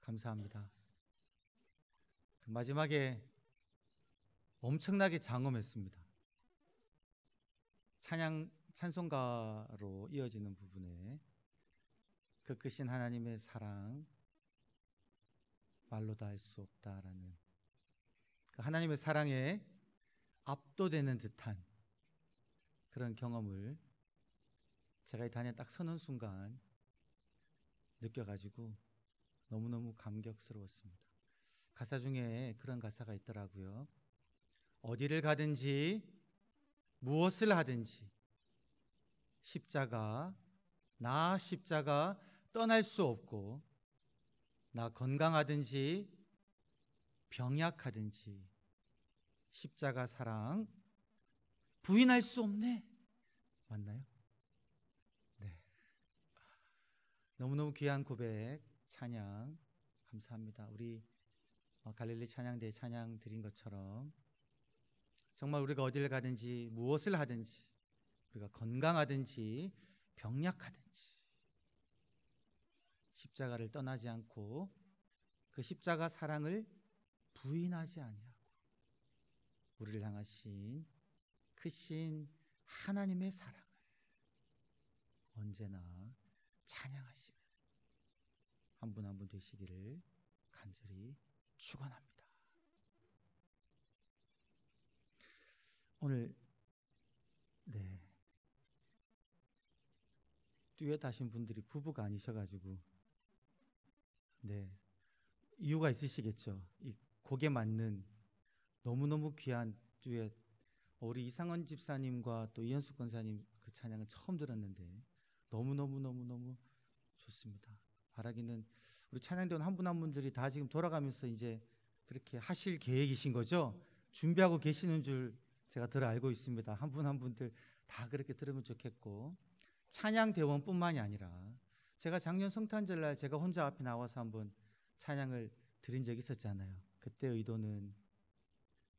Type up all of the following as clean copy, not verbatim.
감사합니다. 마지막에 엄청나게 장엄했습니다. 찬송가로 이어지는 부분에 그 크신 하나님의 사랑 말로 다 할 수 없다라는 그 하나님의 사랑에 압도되는 듯한 그런 경험을 제가 이 단에 딱 서는 순간 느껴가지고 너무너무 감격스러웠습니다. 가사 중에 그런 가사가 있더라고요. 어디를 가든지 무엇을 하든지 나 십자가 떠날 수 없고, 나 건강하든지 병약하든지 십자가 사랑 부인할 수 없네. 맞나요? 네. 너무너무 귀한 고백, 찬양 감사합니다. 우리 갈릴리 찬양대에 찬양 드린 것처럼 정말 우리가 어디를 가든지 무엇을 하든지, 우리가 건강하든지 병약하든지 십자가를 떠나지 않고 그 십자가 사랑을 부인하지 아니하고 우리를 향하신 크신 하나님의 사랑을 언제나 찬양하시는 한 분 한 분 되시기를 간절히 축원합니다. 오늘 듀엣 하신 분들이 부부가 아니셔가지고 이유가 있으시겠죠. 이 곡에 맞는 너무너무 귀한 듀엣. 우리 이상원 집사님과 또 이현숙 권사님 그 찬양은 처음 들었는데 너무너무 좋습니다. 바라기는 우리 찬양대원 한 분 한 분들이 다 지금 돌아가면서 이제 그렇게 하실 계획이신 거죠? 준비하고 계시는 줄 제가 들 알고 있습니다. 한 분 한 분들 다 그렇게 들으면 좋겠고, 찬양대원뿐만이 아니라 제가 작년 성탄절날 제가 혼자 앞에 나와서 한번 찬양을 드린 적이 있었잖아요. 그때 의도는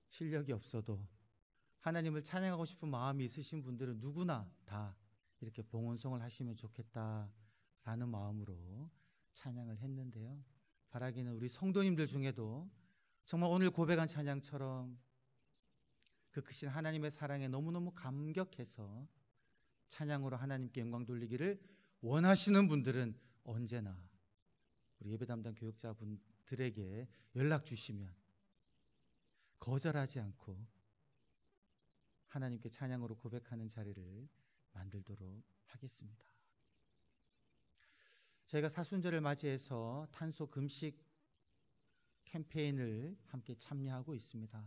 실력이 없어도 하나님을 찬양하고 싶은 마음이 있으신 분들은 누구나 다 이렇게 봉헌송을 하시면 좋겠다라는 마음으로 찬양을 했는데요. 바라기는 우리 성도님들 중에도 정말 오늘 고백한 찬양처럼 그 크신 하나님의 사랑에 너무너무 감격해서 찬양으로 하나님께 영광 돌리기를 원하시는 분들은 언제나 우리 예배 담당 교육자분들에게 연락 주시면 거절하지 않고 하나님께 찬양으로 고백하는 자리를 만들도록 하겠습니다. 저희가 사순절을 맞이해서 탄소 금식 캠페인을 함께 참여하고 있습니다.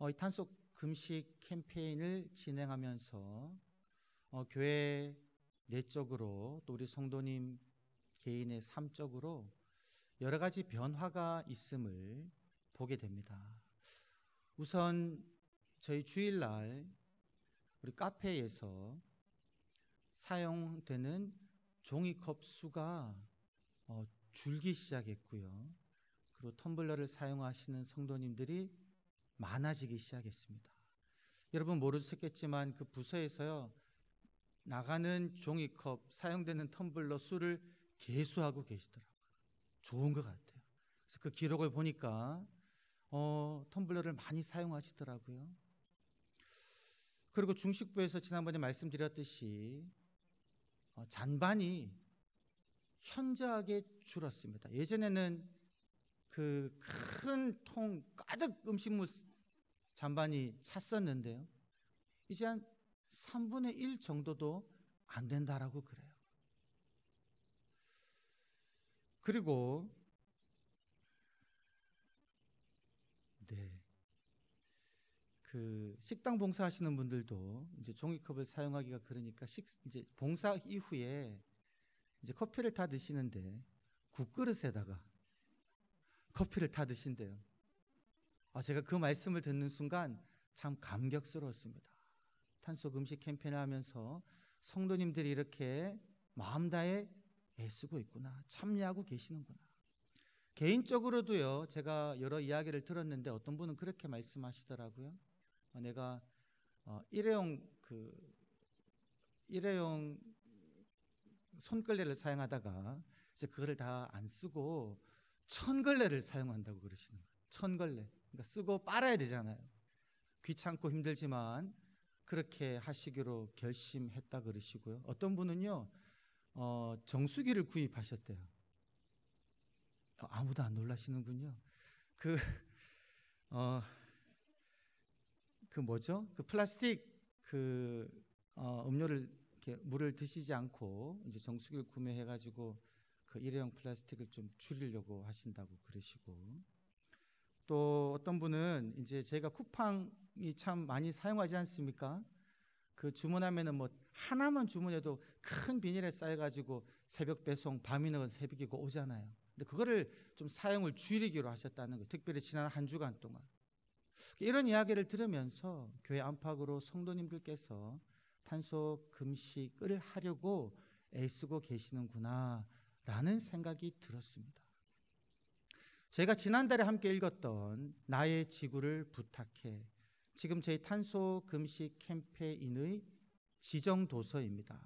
이 탄소 금식 캠페인을 진행하면서 교회 내적으로 또 우리 성도님 개인의 삶적으로 여러 가지 변화가 있음을 보게 됩니다. 우선 저희 주일날 우리 카페에서 사용되는 종이컵 수가 줄기 시작했고요. 그리고 텀블러를 사용하시는 성도님들이 많아지기 시작했습니다. 여러분 모르셨겠지만 그 부서에서요, 나가는 종이컵, 사용되는 텀블러 수를 계수하고 계시더라고요. 좋은 것 같아요. 그래서 그 기록을 보니까 텀블러를 많이 사용하시더라고요. 그리고 중식부에서 지난번에 말씀드렸듯이 잔반이 현저하게 줄었습니다. 예전에는 그 큰 통 가득 음식물 잔반이 찼었는데요, 이제 한 3분의 1 정도도 안 된다라고 그래요. 그리고 그 식당 봉사하시는 분들도 이제 종이컵을 사용하기가 그러니까 이제 봉사 이후에 이제 커피를 타 드시는데 국그릇에다가 커피를 타 드신대요. 제가 그 말씀을 듣는 순간 참 감격스러웠습니다. 탄소 금식 캠페인을 하면서 성도님들이 이렇게 마음 다해 애쓰고 있구나, 참여하고 계시는구나. 개인적으로도요, 제가 여러 이야기를 들었는데 어떤 분은 그렇게 말씀하시더라고요. 내가 일회용 손걸레를 사용하다가 이제 그거를 다 안 쓰고 천걸레를 사용한다고 그러시는 거예요. 천걸레. 그러니까 쓰고 빨아야 되잖아요. 귀찮고 힘들지만 그렇게 하시기로 결심했다 그러시고요. 어떤 분은요, 정수기를 구입하셨대요. 아무도 안 놀라시는군요. 그, 어, 그 뭐죠? 그 플라스틱 음료를 이렇게 물을 드시지 않고 이제 정수기를 구매해가지고 그 일회용 플라스틱을 좀 줄이려고 하신다고 그러시고, 또 어떤 분은 이제 제가 쿠팡이 참 많이 사용하지 않습니까? 그 주문하면은 뭐 하나만 주문해도 큰 비닐에 쌓여가지고 새벽 배송, 밤이면 새벽이고 오잖아요. 근데 그거를 좀 사용을 줄이기로 하셨다는 거예요. 특별히 지난 한 주간 동안. 이런 이야기를 들으면서 교회 안팎으로 성도님들께서 탄소 금식을 하려고 애쓰고 계시는구나 라는 생각이 들었습니다. 저희가 지난달에 함께 읽었던 나의 지구를 부탁해, 지금 저희 탄소 금식 캠페인의 지정 도서입니다.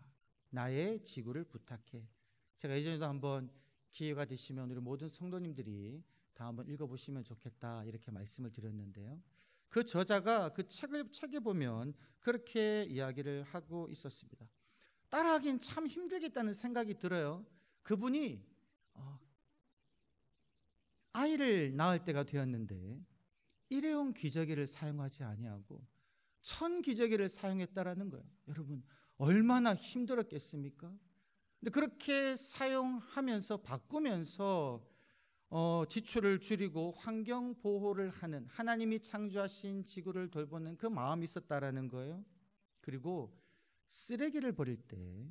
나의 지구를 부탁해. 제가 예전에도 한번 기회가 되시면 우리 모든 성도님들이 다 한번 읽어보시면 좋겠다 이렇게 말씀을 드렸는데요. 그 저자가 그 책에 보면 그렇게 이야기를 하고 있었습니다. 따라하긴 참 힘들겠다는 생각이 들어요. 그분이 아이를 낳을 때가 되었는데 일회용 기저귀를 사용하지 아니하고 천기저귀를 사용했다라는 거예요. 여러분 얼마나 힘들었겠습니까? 근데 그렇게 사용하면서 바꾸면서 지출을 줄이고 환경 보호를 하는, 하나님이 창조하신 지구를 돌보는 그 마음이 있었다라는 거예요. 그리고 쓰레기를 버릴 때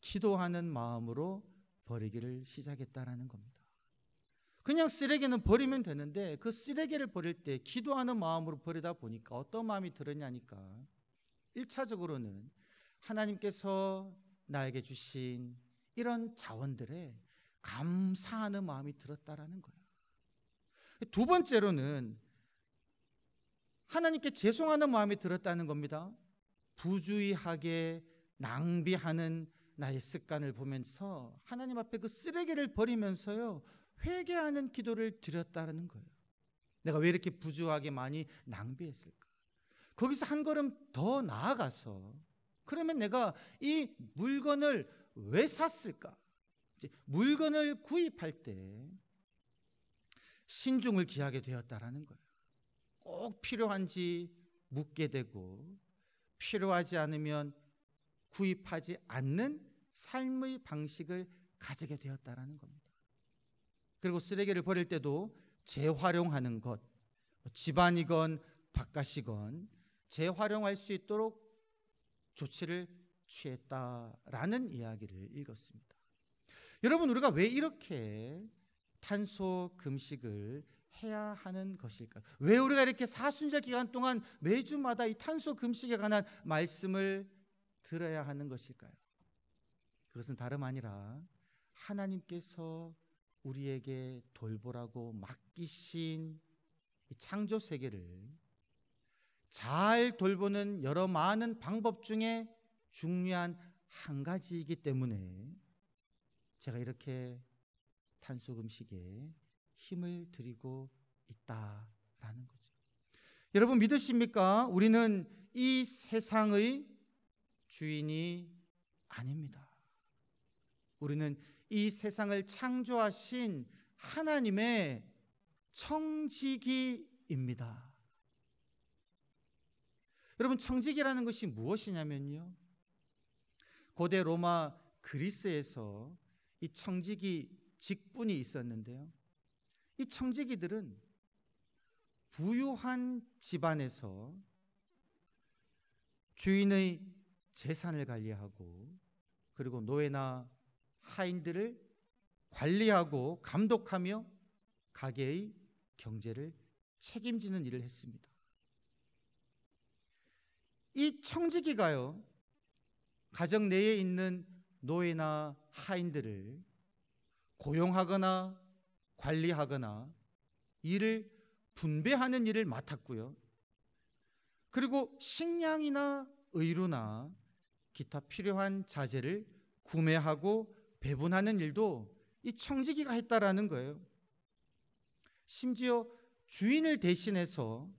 기도하는 마음으로 버리기를 시작했다라는 겁니다. 그냥 쓰레기는 버리면 되는데 그 쓰레기를 버릴 때 기도하는 마음으로 버리다 보니까 어떤 마음이 들었냐니까, 1차적으로는 하나님께서 나에게 주신 이런 자원들에 감사하는 마음이 들었다라는 거예요. 두 번째로는 하나님께 죄송하는 마음이 들었다는 겁니다. 부주의하게 낭비하는 나의 습관을 보면서 하나님 앞에 그 쓰레기를 버리면서요, 회개하는 기도를 드렸다는 거예요. 내가 왜 이렇게 부주의하게 많이 낭비했을까? 거기서 한 걸음 더 나아가서, 그러면 내가 이 물건을 왜 샀을까? 이제 물건을 구입할 때 신중을 기하게 되었다라는 거예요. 꼭 필요한지 묻게 되고 필요하지 않으면 구입하지 않는 삶의 방식을 가지게 되었다라는 겁니다. 그리고 쓰레기를 버릴 때도 재활용하는 것, 집안이건 바깥이건 재활용할 수 있도록 조치를 취했다라는 이야기를 읽었습니다. 여러분, 우리가 왜 이렇게 탄소 금식을 해야 하는 것일까? 왜 우리가 이렇게 사순절 기간 동안 매주마다 이 탄소 금식에 관한 말씀을 들어야 하는 것일까요? 그것은 다름 아니라 하나님께서 우리에게 돌보라고 맡기신 이 창조 세계를 잘 돌보는 여러 많은 방법 중에 중요한 한 가지이기 때문에 제가 이렇게 탄소 금식에 힘을 드리고 있다라는 거죠. 여러분 믿으십니까? 우리는 이 세상의 주인이 아닙니다. 우리는 이 세상을 창조하신 하나님의 청지기입니다. 여러분, 청지기라는 것이 무엇이냐면요, 고대 로마 그리스에서 이 청지기 직분이 있었는데요, 이 청지기들은 부유한 집안에서 주인의 재산을 관리하고 그리고 노예나 하인들을 관리하고 감독하며 가게의 경제를 책임지는 일을 했습니다. 이 청지기가요, 가정 내에 있는 노예나 하인들을 고용하거나 관리하거나 일을 분배하는 일을 맡았고요. 그리고 식량이나 의류나 기타 필요한 자재를 구매하고 배분하는 일도 이 청지기가 했다라는 거예요. 심지어 주인을 대신해서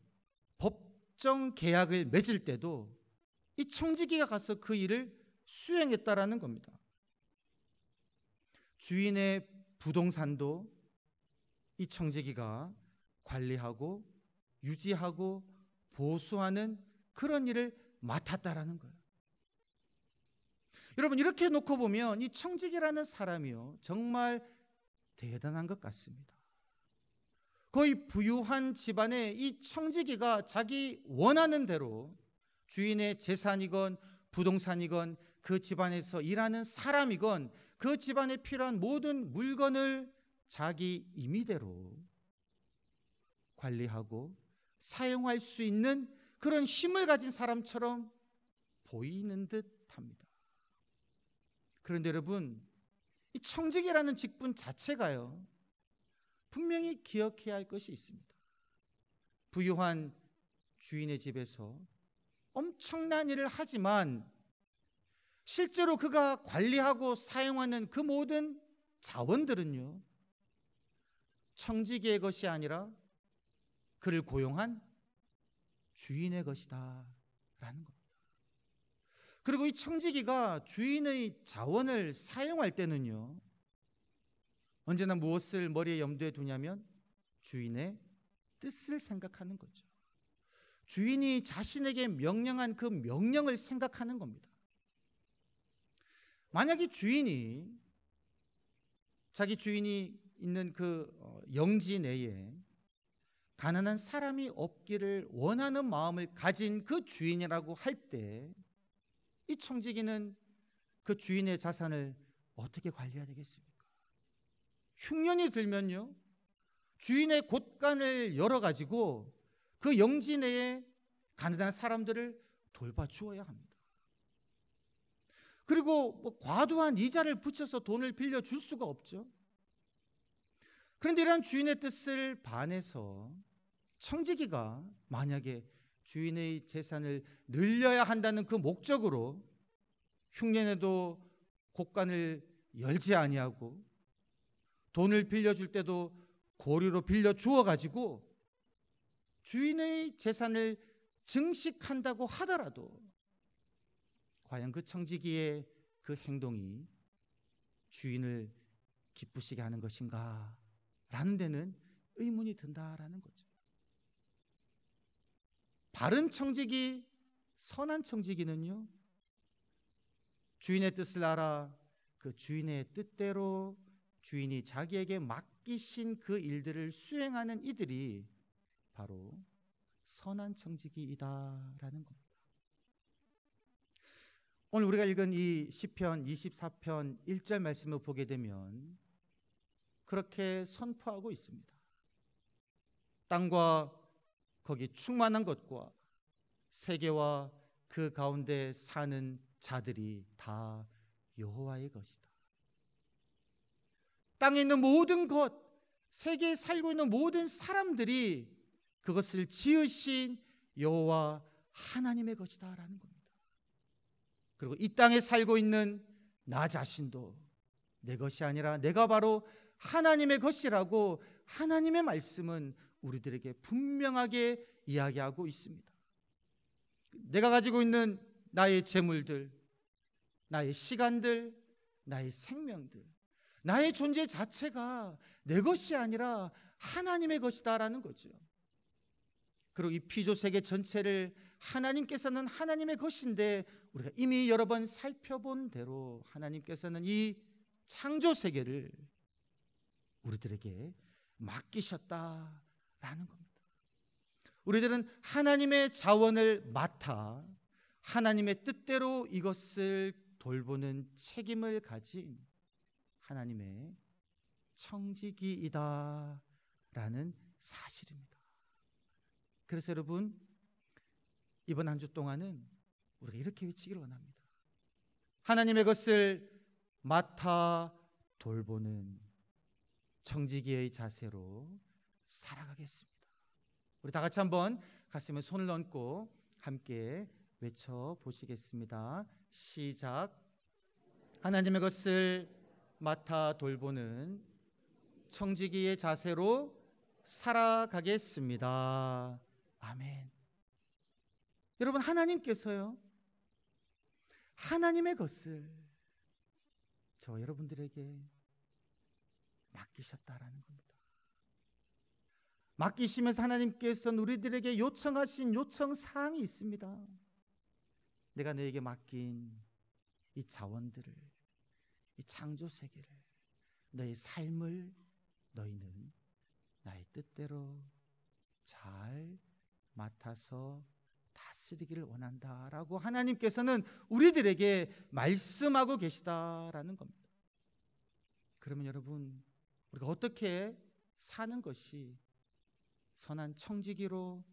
법정 계약을 맺을 때도 이 청지기가 가서 그 일을 수행했다라는 겁니다. 주인의 부동산도 이 청지기가 관리하고 유지하고 보수하는 그런 일을 맡았다라는 거예요. 여러분, 이렇게 놓고 보면 이 청지기라는 사람이요, 정말 대단한 것 같습니다. 거의 부유한 집안의 이 청지기가 자기 원하는 대로 주인의 재산이건 부동산이건 그 집안에서 일하는 사람이건 그 집안에 필요한 모든 물건을 자기 임의대로 관리하고 사용할 수 있는 그런 힘을 가진 사람처럼 보이는 듯합니다. 그런데 여러분, 이 청지기라는 직분 자체가요, 분명히 기억해야 할 것이 있습니다. 부유한 주인의 집에서 엄청난 일을 하지만 실제로 그가 관리하고 사용하는 그 모든 자원들은요, 청지기의 것이 아니라 그를 고용한 주인의 것이다 라는 겁니다. 그리고 이 청지기가 주인의 자원을 사용할 때는요, 언제나 무엇을 머리에 염두에 두냐면 주인의 뜻을 생각하는 거죠. 주인이 자신에게 명령한 그 명령을 생각하는 겁니다. 만약에 주인이 자기 주인이 있는 그 영지 내에 가난한 사람이 없기를 원하는 마음을 가진 그 주인이라고 할 때 이 청지기는 그 주인의 자산을 어떻게 관리해야 되겠습니까? 흉년이 들면요, 주인의 곳간을 열어가지고 그 영지 내에 가난한 사람들을 돌봐주어야 합니다. 그리고 과도한 이자를 붙여서 돈을 빌려줄 수가 없죠. 그런데 이러한 주인의 뜻을 반해서 청지기가 만약에 주인의 재산을 늘려야 한다는 그 목적으로 흉년에도 곳간을 열지 아니하고 돈을 빌려줄 때도 고리로 빌려 주어 가지고 주인의 재산을 증식한다고 하더라도 과연 그 청지기의 그 행동이 주인을 기쁘시게 하는 것인가 라는 데는 의문이 든다라는 거죠. 바른 청지기, 선한 청지기는요, 주인의 뜻을 알아 그 주인의 뜻대로 주인이 자기에게 맡기신 그 일들을 수행하는 이들이 바로 선한 청지기이다라는 겁니다. 오늘 우리가 읽은 이 시편 24편 1절 말씀을 보게 되면 그렇게 선포하고 있습니다. 땅과 거기 충만한 것과 세계와 그 가운데 사는 자들이 다 여호와의 것이다. 땅에 있는 모든 것, 세계에 살고 있는 모든 사람들이 그것을 지으신 여호와 하나님의 것이다라는 겁니다. 그리고 이 땅에 살고 있는 나 자신도 내 것이 아니라 내가 바로 하나님의 것이라고 하나님의 말씀은 우리들에게 분명하게 이야기하고 있습니다. 내가 가지고 있는 나의 재물들, 나의 시간들, 나의 생명들, 나의 존재 자체가 내 것이 아니라 하나님의 것이다라는 거죠. 그리고 이 피조 세계 전체를 하나님께서는 하나님의 것인데 우리가 이미 여러 번 살펴본 대로 하나님께서는 이 창조 세계를 우리들에게 맡기셨다라는 겁니다. 우리들은 하나님의 자원을 맡아 하나님의 뜻대로 이것을 돌보는 책임을 가진 하나님의 청지기이다라는 사실입니다. 그래서 여러분, 이번 한 주 동안은 우리가 이렇게 외치기를 원합니다. 하나님의 것을 맡아 돌보는 청지기의 자세로 살아가겠습니다. 우리 다 같이 한번 가슴에 손을 얹고 함께 외쳐보시겠습니다. 시작. 하나님의 것을 맡아 돌보는 청지기의 자세로 살아가겠습니다. 아멘. 여러분, 하나님께서요, 하나님의 것을 저 여러분들에게 맡기셨다라는 겁니다. 맡기시면서 하나님께서는 우리들에게 요청하신 요청 사항이 있습니다. 내가 너에게 맡긴 이 자원들을, 이 창조 세계를, 너의 삶을 너희는 나의 뜻대로 잘 맡아서 다스리기를 원한다라고 하나님께서는 우리들에게 말씀하고 계시다라는 겁니다. 그러면 여러분, 우리가 어떻게 사는 것이 선한 청지기로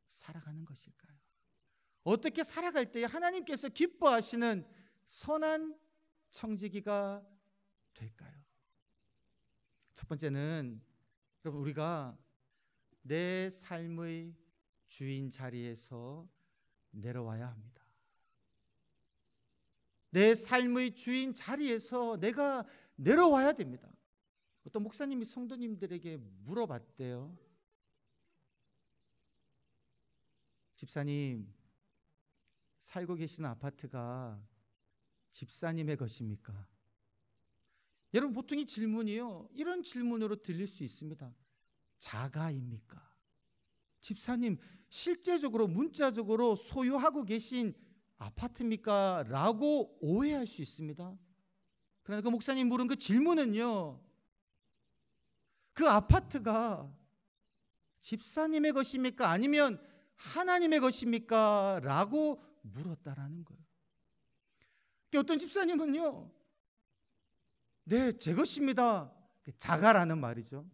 살아가는 것일까요? 어떻게 살아갈 때 하나님께서 기뻐하시는 선한 청지기가 될까요? 첫 번째는 여러분, 우리가 내 삶의 주인 자리에서 내려와야 합니다. 내 삶의 주인 자리에서 내가 내려와야 됩니다. 어떤 목사님이 성도님들에게 물어봤대요. 집사님, 살고 계시는 아파트가 집사님의 것입니까? 여러분, 보통 이 질문이요, 이런 질문으로 들릴 수 있습니다. 자가입니까? 집사님, 실제적으로 문자적으로 소유하고 계신 아파트입니까? 라고 오해할 수 있습니다. 그러나 그 목사님 물은 그 질문은요, 그 아파트가 집사님의 것입니까? 아니면 하나님의 것입니까? 라고 물었다라는 거예요. 어떤 집사님은요, 네, 제 것입니다. 자가라는 말이죠.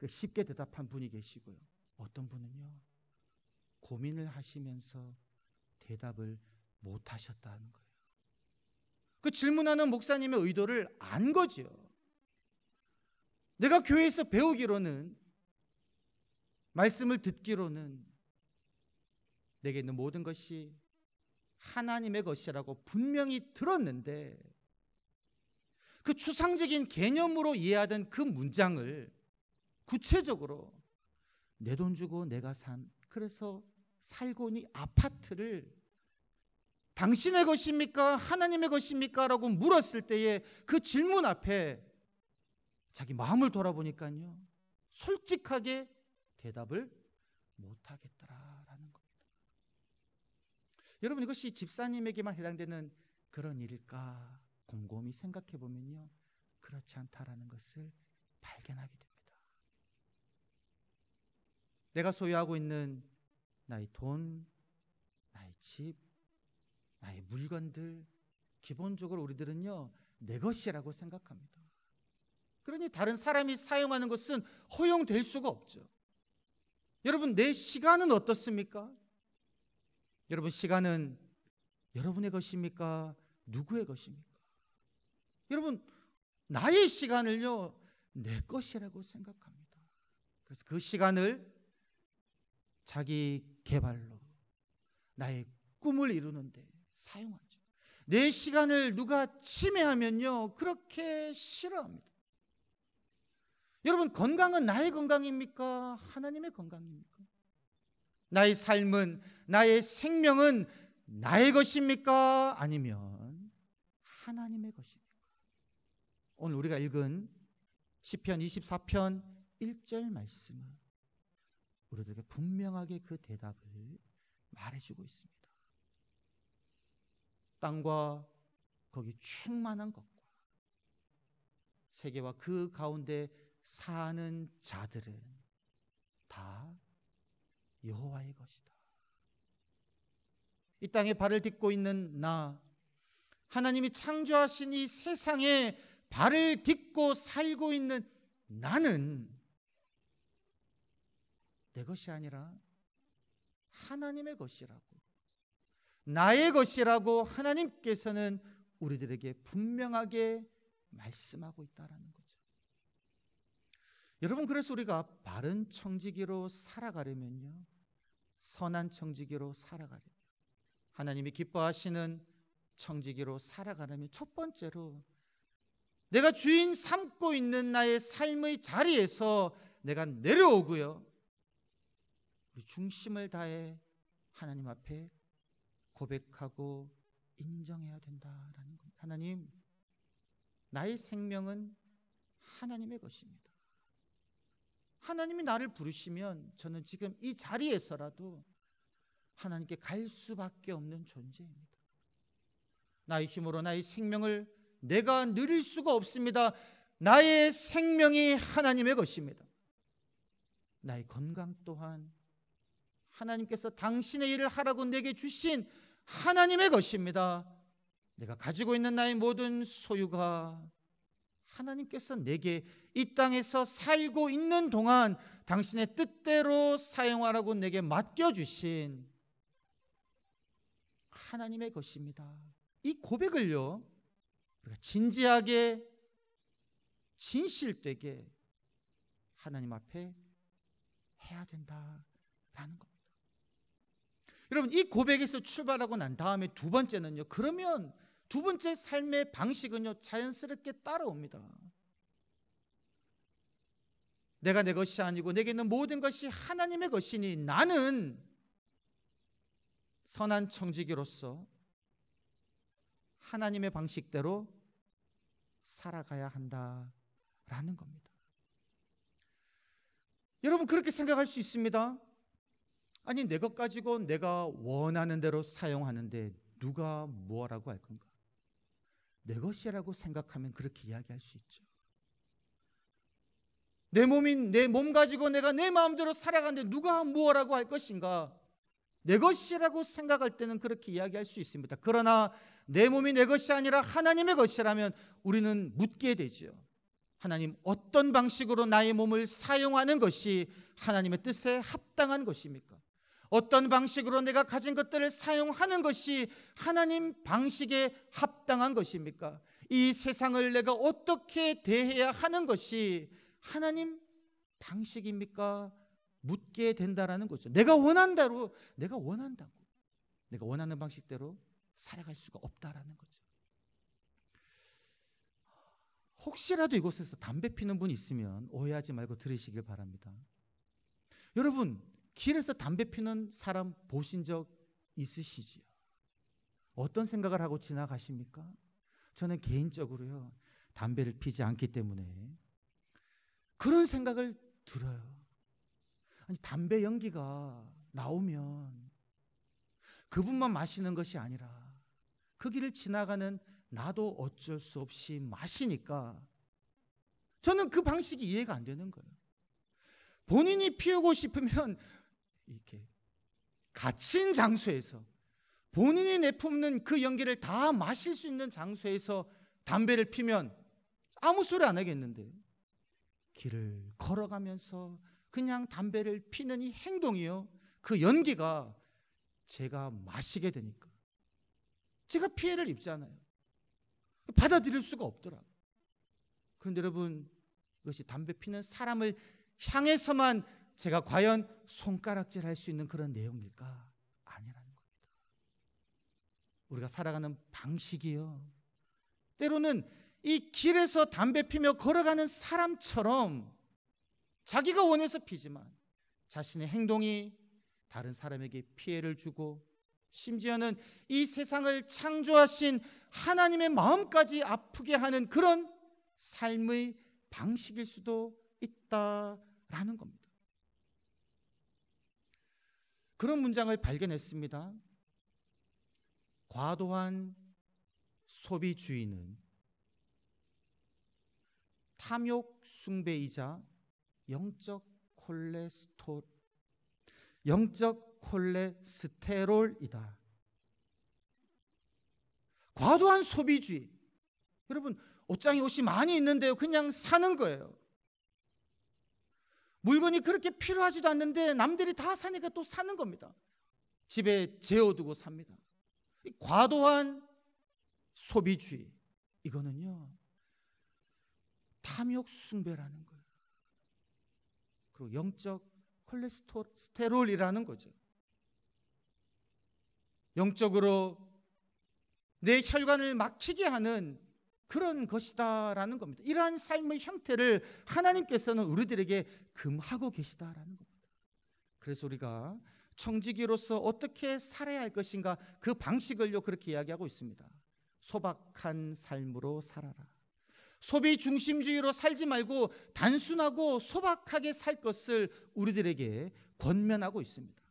쉽게 대답한 분이 계시고요. 어떤 분은요, 고민을 하시면서 대답을 못 하셨다는 거예요. 그 질문하는 목사님의 의도를 안 거죠. 내가 교회에서 배우기로는, 말씀을 듣기로는 내게 있는 모든 것이 하나님의 것이라고 분명히 들었는데, 그 추상적인 개념으로 이해하던 그 문장을 구체적으로 내 돈 주고 내가 산, 그래서 살고 있는 아파트를 당신의 것입니까? 하나님의 것입니까? 라고 물었을 때에 그 질문 앞에 자기 마음을 돌아보니까요, 솔직하게 대답을 못하겠더라라는 겁니다. 여러분, 이것이 집사님에게만 해당되는 그런 일일까? 곰곰이 생각해 보면요, 그렇지 않다라는 것을 발견하게 됩니다. 내가 소유하고 있는 나의 돈, 나의 집, 나의 물건들, 기본적으로 우리들은요, 내 것이라고 생각합니다. 그러니 다른 사람이 사용하는 것은 허용될 수가 없죠. 여러분, 내 시간은 어떻습니까? 여러분, 시간은 여러분의 것입니까? 누구의 것입니까? 여러분, 나의 시간을요, 내 것이라고 생각합니다. 그래서 그 시간을 자기 개발로, 나의 꿈을 이루는데 사용하죠. 내 시간을 누가 침해하면요, 그렇게 싫어합니다. 여러분, 건강은 나의 건강입니까? 하나님의 건강입니까? 나의 삶은, 나의 생명은 나의 것입니까? 아니면 하나님의 것입니까? 오늘 우리가 읽은 시편 24편 1절 말씀은 우리들에게 분명하게 그 대답을 말해주고 있습니다. 땅과 거기 충만한 것과 세계와 그 가운데 사는 자들은 다 여호와의 것이다. 이 땅에 발을 딛고 있는 나, 하나님이 창조하신 이 세상에 발을 딛고 살고 있는 나는 내 것이 아니라 하나님의 것이라고, 나의 것이라고 하나님께서는 우리들에게 분명하게 말씀하고 있다는 거죠. 여러분, 그래서 우리가 바른 청지기로 살아가려면요, 선한 청지기로 살아가려면, 하나님이 기뻐하시는 청지기로 살아가려면 첫 번째로 내가 주인 삼고 있는 나의 삶의 자리에서 내가 내려오고요, 우리 중심을 다해 하나님 앞에 고백하고 인정해야 된다라는 겁니다. 하나님, 나의 생명은 하나님의 것입니다. 하나님이 나를 부르시면 저는 지금 이 자리에서라도 하나님께 갈 수밖에 없는 존재입니다. 나의 힘으로 나의 생명을 내가 누릴 수가 없습니다. 나의 생명이 하나님의 것입니다. 나의 건강 또한 하나님께서 당신의 일을 하라고 내게 주신 하나님의 것입니다. 내가 가지고 있는 나의 모든 소유가 하나님께서 내게 이 땅에서 살고 있는 동안 당신의 뜻대로 사용하라고 내게 맡겨주신 하나님의 것입니다. 이 고백을요, 우리가 진지하게 진실되게 하나님 앞에 해야 된다라는 겁니다. 여러분, 이 고백에서 출발하고 난 다음에 두 번째는요, 그러면 두 번째 삶의 방식은요, 자연스럽게 따라옵니다. 내가 내 것이 아니고 내게 있는 모든 것이 하나님의 것이니 나는 선한 청지기로서 하나님의 방식대로 살아가야 한다라는 겁니다. 여러분, 그렇게 생각할 수 있습니다. 아니, 내 것 가지고 내가 원하는 대로 사용하는데 누가 뭐라고 할 건가? 내 것이라고 생각하면 그렇게 이야기할 수 있죠. 내 몸 가지고 내가 내 마음대로 살아가는데 누가 뭐라고 할 것인가? 내 것이라고 생각할 때는 그렇게 이야기할 수 있습니다. 그러나 내 몸이 내 것이 아니라 하나님의 것이라면 우리는 묻게 되죠. 하나님, 어떤 방식으로 나의 몸을 사용하는 것이 하나님의 뜻에 합당한 것입니까? 어떤 방식으로 내가 가진 것들을 사용하는 것이 하나님 방식에 합당한 것입니까? 이 세상을 내가 어떻게 대해야 하는 것이 하나님 방식입니까? 묻게 된다라는 거죠. 내가 원한다고 내가 원하는 방식대로 살아갈 수가 없다라는 거죠. 혹시라도 이곳에서 담배 피는 분 있으면 오해하지 말고 들으시길 바랍니다. 여러분, 길에서 담배 피는 사람 보신 적 있으시지요? 어떤 생각을 하고 지나가십니까? 저는 개인적으로요, 담배를 피지 않기 때문에 그런 생각을 들어요. 아니, 담배 연기가 나오면 그분만 마시는 것이 아니라 그 길을 지나가는 나도 어쩔 수 없이 마시니까 저는 그 방식이 이해가 안 되는 거예요. 본인이 피우고 싶으면 이렇게 갇힌 장소에서 본인이 내뿜는 그 연기를 다 마실 수 있는 장소에서 담배를 피면 아무 소리 안 하겠는데, 길을 걸어가면서 그냥 담배를 피는 이 행동이요, 그 연기가 제가 마시게 되니까 제가 피해를 입잖아요. 받아들일 수가 없더라고요. 그런데 여러분, 이것이 담배 피는 사람을 향해서만 제가 과연 손가락질 할 수 있는 그런 내용일까? 아니라는 겁니다. 우리가 살아가는 방식이요, 때로는 이 길에서 담배 피며 걸어가는 사람처럼 자기가 원해서 피지만 자신의 행동이 다른 사람에게 피해를 주고 심지어는 이 세상을 창조하신 하나님의 마음까지 아프게 하는 그런 삶의 방식일 수도 있다라는 겁니다. 그런 문장을 발견했습니다. 과도한 소비주의는 탐욕 숭배이자 영적 콜레스테롤이다. 과도한 소비주의. 여러분, 옷장에 옷이 많이 있는데요, 그냥 사는 거예요. 물건이 그렇게 필요하지도 않는데 남들이 다 사니까 또 사는 겁니다. 집에 재워두고 삽니다. 이 과도한 소비주의, 이거는요 탐욕 숭배라는 거예요. 그리고 영적 콜레스테롤이라는 거죠. 영적으로 내 혈관을 막히게 하는 그런 것이다라는 겁니다. 이러한 삶의 형태를 하나님께서는 우리들에게 금하고 계시다라는 겁니다. 그래서 우리가 청지기로서 어떻게 살아야 할 것인가, 그 방식을요 그렇게 이야기하고 있습니다. 소박한 삶으로 살아라. 소비 중심주의로 살지 말고 단순하고 소박하게 살 것을 우리들에게 권면하고 있습니다.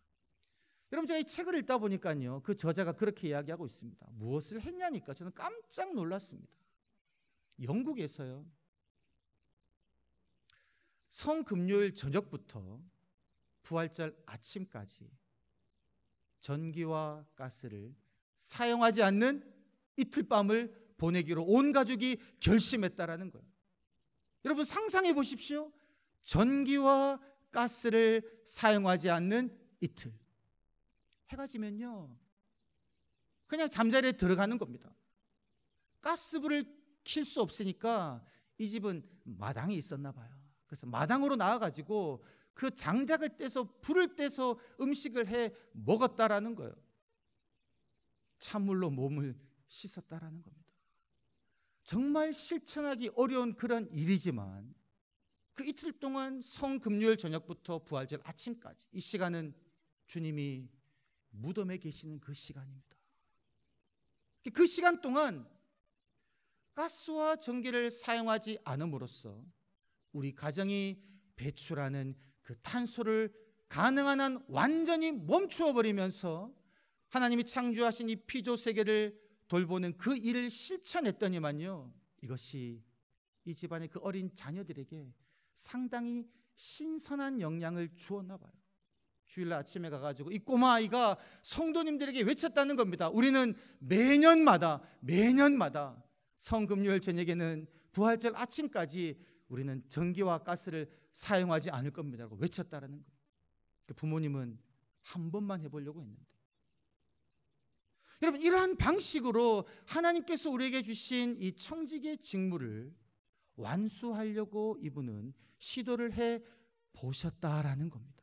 여러분, 제가 이 책을 읽다 보니까요, 그 저자가 그렇게 이야기하고 있습니다. 무엇을 했냐니까 저는 깜짝 놀랐습니다. 영국에서요, 성금요일 저녁부터 부활절 아침까지 전기와 가스를 사용하지 않는 이틀 밤을 보내기로 온 가족이 결심했다라는 거예요. 여러분, 상상해 보십시오. 전기와 가스를 사용하지 않는 이틀. 해가 지면요 그냥 잠자리에 들어가는 겁니다. 가스불을 킬 수 없으니까 이 집은 마당이 있었나 봐요. 그래서 마당으로 나와가지고 그 장작을 떼서 불을 떼서 음식을 해 먹었다라는 거예요. 찬물로 몸을 씻었다라는 겁니다. 정말 실천하기 어려운 그런 일이지만 그 이틀 동안 성금요일 저녁부터 부활절 아침까지 이 시간은 주님이 무덤에 계시는 그 시간입니다. 그 시간 동안 가스와 전기를 사용하지 않음으로써 우리 가정이 배출하는 그 탄소를 가능한 한 완전히 멈추어 버리면서 하나님이 창조하신 이 피조 세계를 돌보는 그 일을 실천했더니만요, 이것이 이 집안의 그 어린 자녀들에게 상당히 신선한 영향을 주었나 봐요. 주일날 아침에 가가지고 이 꼬마 아이가 성도님들에게 외쳤다는 겁니다. 우리는 매년마다 성금요일 저녁에는 부활절 아침까지 우리는 전기와 가스를 사용하지 않을 겁니다 라고 외쳤다라는 거예요. 그 부모님은 한 번만 해보려고 했는데, 여러분, 이러한 방식으로 하나님께서 우리에게 주신 이 청지기의 직무를 완수하려고 이분은 시도를 해 보셨다라는 겁니다.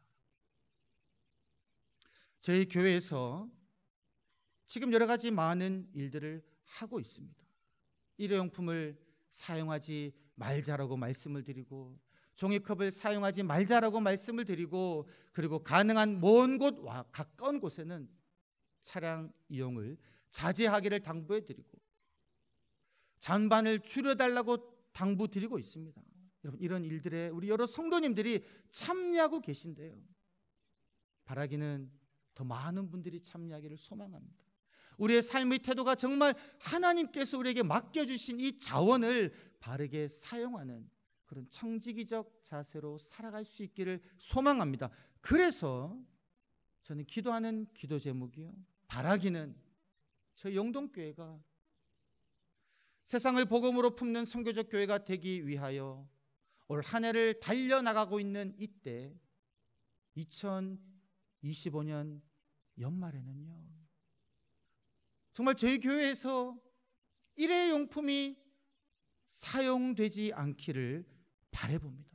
저희 교회에서 지금 여러 가지 많은 일들을 하고 있습니다. 일회용품을 사용하지 말자라고 말씀을 드리고, 종이컵을 사용하지 말자라고 말씀을 드리고, 그리고 가능한 먼 곳과 가까운 곳에는 차량 이용을 자제하기를 당부해 드리고, 잔반을 줄여달라고 당부드리고 있습니다. 여러분, 이런 일들에 우리 여러 성도님들이 참여하고 계신데요, 바라기는 더 많은 분들이 참여하기를 소망합니다. 우리의 삶의 태도가 정말 하나님께서 우리에게 맡겨주신 이 자원을 바르게 사용하는 그런 청지기적 자세로 살아갈 수 있기를 소망합니다. 그래서 저는 기도하는 기도 제목이요, 바라기는 저희 영동교회가 세상을 복음으로 품는 선교적 교회가 되기 위하여 올 한 해를 달려나가고 있는 이때 2025년 연말에는요, 정말 저희 교회에서 일회용품이 사용되지 않기를 바라봅니다.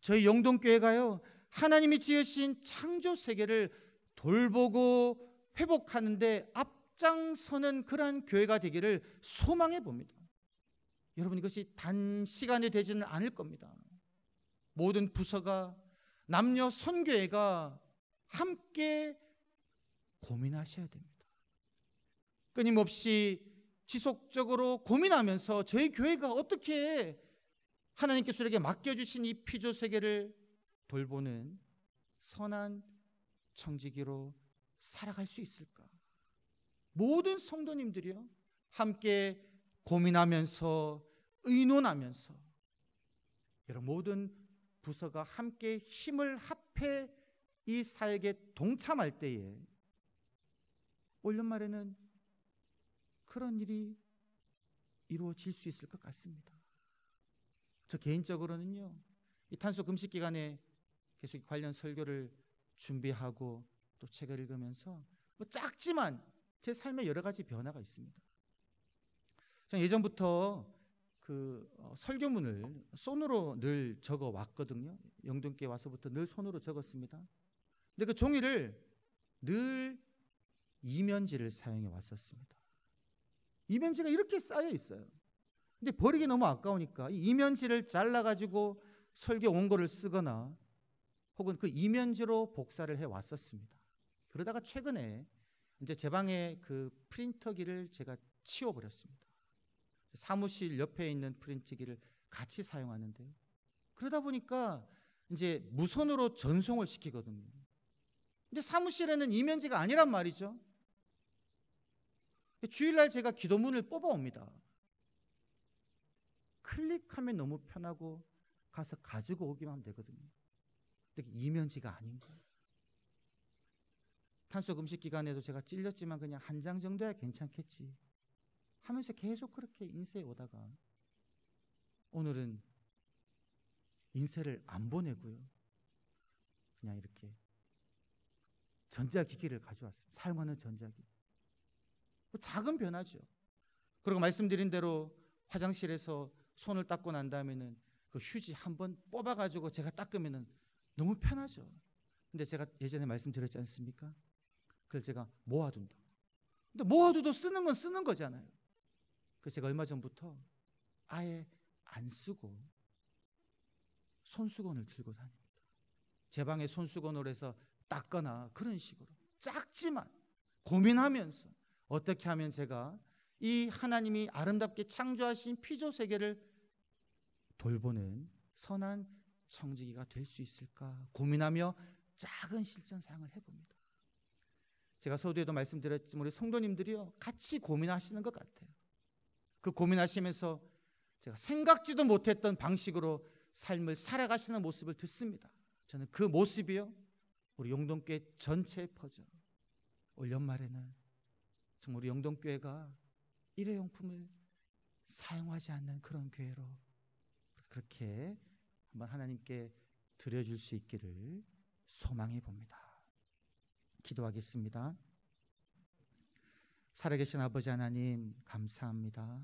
저희 영동교회가요, 하나님이 지으신 창조 세계를 돌보고 회복하는 데 앞장서는 그러한 교회가 되기를 소망해 봅니다. 여러분, 이것이 단시간에 되지는 않을 겁니다. 모든 부서가, 남녀 선교회가 함께 고민하셔야 됩니다. 끊임없이 지속적으로 고민하면서 저희 교회가 어떻게 하나님께서 우리에게 맡겨주신 이 피조 세계를 돌보는 선한 청지기로 살아갈 수 있을까? 모든 성도님들이요, 함께 고민하면서 의논하면서, 여러분, 모든 부서가 함께 힘을 합해 이 사역에 동참할 때에 올 연말에는 그런 일이 이루어질 수 있을 것 같습니다. 저 개인적으로는요, 이 탄소 금식 기간에 계속 관련 설교를 준비하고 또 책을 읽으면서 뭐 작지만 제 삶에 여러 가지 변화가 있습니다. 저는 예전부터 그 설교문을 손으로 늘 적어 왔거든요. 영동교회 와서부터 늘 손으로 적었습니다. 근데 그 종이를 늘 이면지를 사용해 왔었습니다. 이면지가 이렇게 쌓여 있어요. 근데 버리기 너무 아까우니까 이 이면지를 잘라가지고 설교 원고를 쓰거나 혹은 그 이면지로 복사를 해왔었습니다. 그러다가 최근에 이제 제 방에 그 프린터기를 제가 치워버렸습니다. 사무실 옆에 있는 프린터기를 같이 사용하는데, 그러다 보니까 이제 무선으로 전송을 시키거든요. 근데 사무실에는 이면지가 아니란 말이죠. 주일날 제가 기도문을 뽑아옵니다. 클릭하면 너무 편하고 가서 가지고 오기만 하면 되거든요. 근데 이면지가 아닌 거예요. 탄소 금식 기간에도 제가 찔렸지만 그냥 한 장 정도야 괜찮겠지 하면서 계속 그렇게 인쇄해 오다가 오늘은 인쇄를 안 보내고요. 그냥 이렇게 전자기기를 가져왔습니다. 사용하는 전자기기. 작은 변화죠. 그리고 말씀드린 대로 화장실에서 손을 닦고 난 다음에는 그 휴지 한번 뽑아가지고 제가 닦으면 너무 편하죠. 근데 제가 예전에 말씀드렸지 않습니까? 그걸 제가 모아둔다. 근데 모아둬도 쓰는 건 쓰는 거잖아요. 그래서 제가 얼마 전부터 아예 안 쓰고 손수건을 들고 다닙니다. 제 방에 손수건으로 해서 닦거나 그런 식으로 작지만 고민하면서 어떻게 하면 제가 이 하나님이 아름답게 창조하신 피조 세계를 돌보는 선한 청지기가 될 수 있을까 고민하며 작은 실천 사항을 해봅니다. 제가 서두에도 말씀드렸지만 우리 성도님들이요 같이 고민하시는 것 같아요. 그 고민하시면서 제가 생각지도 못했던 방식으로 삶을 살아가시는 모습을 듣습니다. 저는 그 모습이요 우리 영동교회 전체에 퍼져 올 연말에는 정말 우리 영동교회가 일회용품을 사용하지 않는 그런 교회로 그렇게 한번 하나님께 드려줄 수 있기를 소망해 봅니다. 기도하겠습니다. 살아계신 아버지 하나님 감사합니다.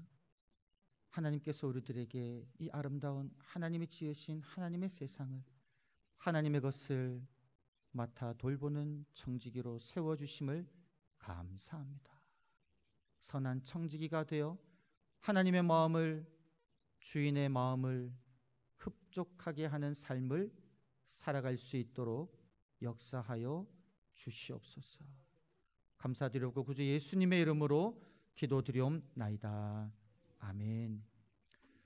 하나님께서 우리들에게 이 아름다운 하나님이 지으신 하나님의 세상을 하나님의 것을 맡아 돌보는 청지기로 세워주심을 감사합니다. 선한 청지기가 되어 하나님의 마음을 주인의 마음을 흡족하게 하는 삶을 살아갈 수 있도록 역사하여 주시옵소서. 감사드리고 구주 예수님의 이름으로 기도드리옵나이다. 아멘.